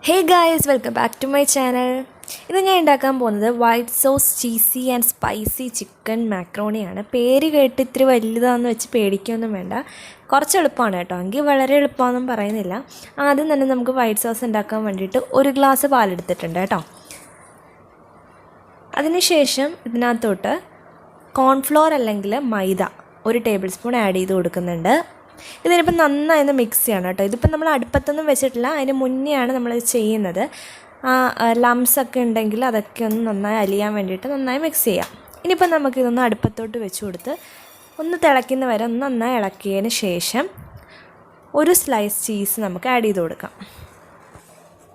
Hey guys, welcome back to my channel. ഇത് ഞാൻ ഉണ്ടാക്കാൻ പോകുന്നത് white sauce cheesy and spicy chicken macaroni ആണ്. പേര് കേട്ട് ഇത്തിരി വലുതാണെന്ന് വെച്ച് പേടിക്കൊന്നും വേണ്ട. കുറച്ച് എളുപ്പമാണ് കേട്ടോ. എങ്കിൽ വളരെ എളുപ്പമാണെന്നും പറയുന്നില്ല. ആദ്യം തന്നെ നമുക്ക് വൈറ്റ് സോസ് ഉണ്ടാക്കാൻ വേണ്ടിയിട്ട് 1 ഗ്ലാസ് പാലെടുത്തിട്ടുണ്ട് കേട്ടോ. അതിനുശേഷം ഇതിനകത്തോട്ട് കോൺഫ്ലോർ അല്ലെങ്കിൽ മൈദ 1 ടേബിൾ സ്പൂൺ ആഡ് ചെയ്ത് കൊടുക്കുന്നുണ്ട്. ഇതിനിപ്പോൾ നന്നായി മിക്സ് ചെയ്യണം കേട്ടോ. ഇതിപ്പോൾ നമ്മൾ അടുപ്പത്തൊന്നും വെച്ചിട്ടില്ല, അതിന് മുന്നെയാണ് നമ്മളിത് ചെയ്യുന്നത്. ലംസൊക്കെ ഉണ്ടെങ്കിൽ അതൊക്കെ ഒന്ന് നന്നായി അലിയാൻ വേണ്ടിയിട്ട് നന്നായി മിക്സ് ചെയ്യാം. ഇനിയിപ്പോൾ നമുക്കിതൊന്ന് അടുപ്പത്തോട്ട് വെച്ച് കൊടുത്ത് ഒന്ന് തിളയ്ക്കുന്ന വരെ ഒന്ന് നന്നായി ഇളക്കിയതിന് ശേഷം 1 സ്ലൈസ് ചീസ് നമുക്ക് ആഡ് ചെയ്ത് കൊടുക്കാം.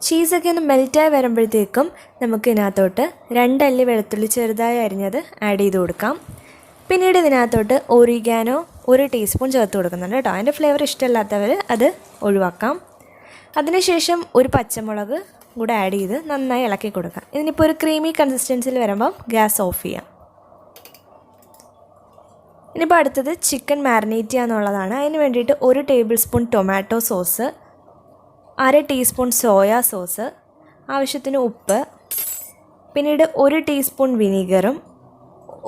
ചീസൊക്കെ ഒന്ന് മെൽറ്റായി വരുമ്പോഴത്തേക്കും നമുക്ക് ഇതിനകത്തോട്ട് 2 അല്ലി വെളുത്തുള്ളി ചെറുതായി അരിഞ്ഞത് ആഡ് ചെയ്ത് കൊടുക്കാം. പിന്നീട് ഇതിനകത്തോട്ട് ഒറിഗാനോ 1 ടീസ്പൂൺ ചേർത്ത് കൊടുക്കുന്നുണ്ട് കേട്ടോ. അതിൻ്റെ ഫ്ലേവർ ഇഷ്ടമില്ലാത്തവർ അത് ഒഴിവാക്കാം. അതിനുശേഷം 1 പച്ചമുളക് കൂടെ ആഡ് ചെയ്ത് നന്നായി ഇളക്കി കൊടുക്കാം. ഇതിനിപ്പോൾ ഒരു ക്രീമി കൺസിസ്റ്റൻസിയിൽ വരുമ്പം ഗ്യാസ് ഓഫ് ചെയ്യാം. ഇനിയിപ്പോൾ അടുത്തത് ചിക്കൻ മാരിനേറ്റ് ചെയ്യാന്നുള്ളതാണ്. അതിന് വേണ്ടിയിട്ട് 1 table spoon tomato sauce, 1/2 teaspoon soya sauce, ആവശ്യത്തിന് ഉപ്പ്, പിന്നീട് 1 ടീസ്പൂൺ വിനീഗറും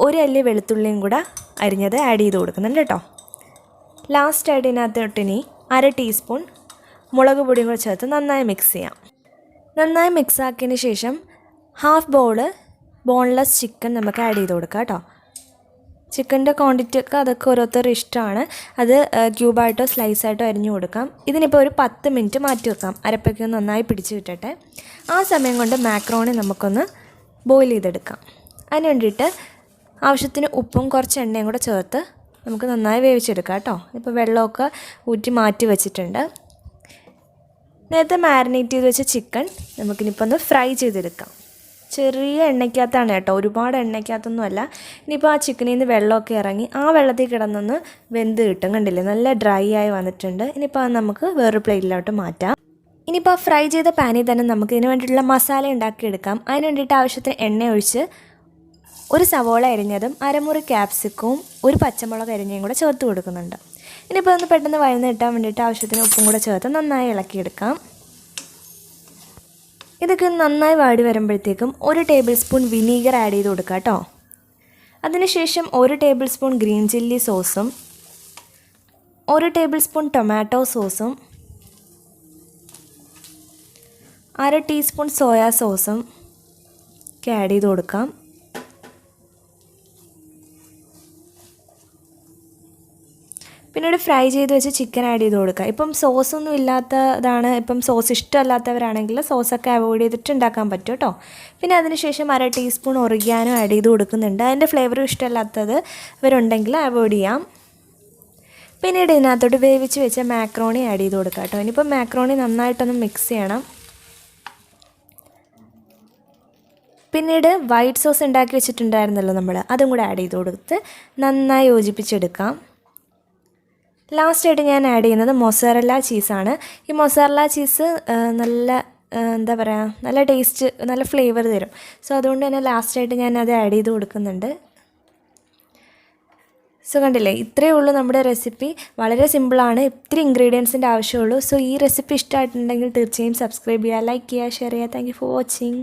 1 അല്ലി വെളുത്തുള്ളിയും കൂടെ അരിഞ്ഞത് ആഡ് ചെയ്ത് കൊടുക്കുന്നുണ്ട് കേട്ടോ. ലാസ്റ്റായിട്ട് ഇതിനകത്തോട്ടിനി 1/2 ടീസ്പൂൺ മുളക് പൊടിയും കൂടെ ചേർത്ത് നന്നായി മിക്സ് ചെയ്യാം. നന്നായി മിക്സ് ആക്കിയതിന് ശേഷം 1/2 ബൗൾ ബോൺലെസ് ചിക്കൻ നമുക്ക് ആഡ് ചെയ്ത് കൊടുക്കാം കേട്ടോ. ചിക്കൻ്റെ ക്വാണ്ടിറ്റി ഒക്കെ അതൊക്കെ ഓരോരുത്തരുടെ ഇഷ്ടമാണ്. അത് ക്യൂബായിട്ടോ സ്ലൈസായിട്ടോ അരിഞ്ഞു കൊടുക്കാം. ഇതിനിപ്പോൾ ഒരു 10 മിനിറ്റ് മാറ്റി വെക്കാം, അരപ്പൊക്കെ ഒന്ന് നന്നായി പിടിച്ച് കിട്ടട്ടെ. ആ സമയം കൊണ്ട് മാക്രോണി നമുക്കൊന്ന് ബോയിൽ ചെയ്തെടുക്കാം. അതിന് വേണ്ടിയിട്ട് ആവശ്യത്തിന് ഉപ്പും കുറച്ച് എണ്ണയും കൂടെ ചേർത്ത് നമുക്ക് നന്നായി വേവിച്ചെടുക്കാം കേട്ടോ. ഇപ്പോൾ വെള്ളമൊക്കെ ഊറ്റി മാറ്റി വെച്ചിട്ടുണ്ട്. നേരത്തെ മാരിനേറ്റ് ചെയ്ത് വെച്ച ചിക്കൻ നമുക്കിനിപ്പോൾ ഒന്ന് ഫ്രൈ ചെയ്തെടുക്കാം. ചെറിയ എണ്ണയ്ക്കകത്താണ് കേട്ടോ, ഒരുപാട് എണ്ണയ്ക്കകത്തൊന്നും അല്ല. ഇനിയിപ്പോൾ ആ ചിക്കനിൽ നിന്ന് വെള്ളമൊക്കെ ഇറങ്ങി ആ വെള്ളത്തിൽ കിടന്നൊന്ന് വെന്ത് കിട്ടും. കണ്ടില്ലേ, നല്ല ഡ്രൈ ആയി വന്നിട്ടുണ്ട്. ഇനിയിപ്പോൾ അത് നമുക്ക് വേറൊരു പ്ലേറ്റിലോട്ട് മാറ്റാം. ഇനിയിപ്പോൾ ഫ്രൈ ചെയ്ത പാനിൽ തന്നെ നമുക്ക് ഇതിന് വേണ്ടിയിട്ടുള്ള മസാല ഉണ്ടാക്കിയെടുക്കാം. അതിന് വേണ്ടിയിട്ട് ആവശ്യത്തിന് എണ്ണ ഒഴിച്ച് 1 സവോള അരിഞ്ഞതും 1/2 മുറി ക്യാപ്സിക്കവും 1 പച്ചമുളക് അരിഞ്ഞതും കൂടെ ചേർത്ത് കൊടുക്കുന്നുണ്ട്. ഇനിയിപ്പോൾ ഒന്ന് പെട്ടെന്ന് വഴന്ന് കിട്ടാൻ വേണ്ടിയിട്ട് ആവശ്യത്തിന് ഉപ്പും കൂടെ ചേർത്ത് നന്നായി ഇളക്കിയെടുക്കാം. ഇതൊക്കെ നന്നായി വാടി വരുമ്പോഴത്തേക്കും 1 ടേബിൾ സ്പൂൺ വിനീഗർ ആഡ് ചെയ്ത് കൊടുക്കുക കേട്ടോ. അതിനുശേഷം 1 ടേബിൾ സ്പൂൺ ഗ്രീൻ ചില്ലി സോസും 1 ടേബിൾ സ്പൂൺ ടൊമാറ്റോ സോസും 1/2 ടീസ്പൂൺ സോയാ സോസും ഒക്കെ ആഡ് ചെയ്ത് കൊടുക്കാം. പിന്നീട് ഫ്രൈ ചെയ്ത് വെച്ച് ചിക്കൻ ആഡ് ചെയ്ത് കൊടുക്കുക. ഇപ്പം സോസൊന്നും ഇല്ലാത്തതാണ്, ഇപ്പം സോസ് ഇഷ്ടമല്ലാത്തവരാണെങ്കിൽ സോസൊക്കെ അവോയ്ഡ് ചെയ്തിട്ട് ഉണ്ടാക്കാൻ പറ്റും കേട്ടോ. പിന്നെ അതിനുശേഷം 1/2 ടീസ്പൂൺ ഒറിഗാനോ ആഡ് ചെയ്ത് കൊടുക്കുന്നുണ്ട്. അതിൻ്റെ ഫ്ലേവറും ഇഷ്ടമല്ലാത്തത് ഇവരുണ്ടെങ്കിൽ അവോയ്ഡ് ചെയ്യാം. പിന്നീട് ഇതിനകത്തോട്ട് വേവിച്ച് വെച്ച മാക്രോണി ആഡ് ചെയ്ത് കൊടുക്കുക കേട്ടോ. ഇനിയിപ്പം മാക്രോണി നന്നായിട്ടൊന്ന് മിക്സ് ചെയ്യണം. പിന്നീട് വൈറ്റ് സോസ് ഉണ്ടാക്കി വെച്ചിട്ടുണ്ടായിരുന്നല്ലോ നമ്മൾ, അതും കൂടെ ആഡ് ചെയ്ത് കൊടുത്ത് നന്നായി യോജിപ്പിച്ചെടുക്കാം. ലാസ്റ്റായിട്ട് ഞാൻ ആഡ് ചെയ്യുന്നത് മൊസറല്ല ചീസാണ്. ഈ മൊസറല്ല ചീസ് നല്ല എന്താ പറയുക, നല്ല ടേസ്റ്റ്, നല്ല ഫ്ലേവർ തരും. സോ അതുകൊണ്ട് തന്നെ ലാസ്റ്റായിട്ട് ഞാൻ അത് ആഡ് ചെയ്ത് കൊടുക്കുന്നുണ്ട്. സോ കണ്ടില്ലേ, ഇത്രയേ ഉള്ളൂ നമ്മുടെ റെസിപ്പി. വളരെ സിമ്പിളാണ്, ഇത്തിരി ഇൻഗ്രീഡിയൻസിൻ്റെ ആവശ്യമുള്ളൂ. സോ ഈ റെസിപ്പി ഇഷ്ടമായിട്ടുണ്ടെങ്കിൽ തീർച്ചയായും സബ്സ്ക്രൈബ് ചെയ്യുക, ലൈക്ക് ചെയ്യുക, ഷെയർ ചെയ്യുക. Thank you for watching.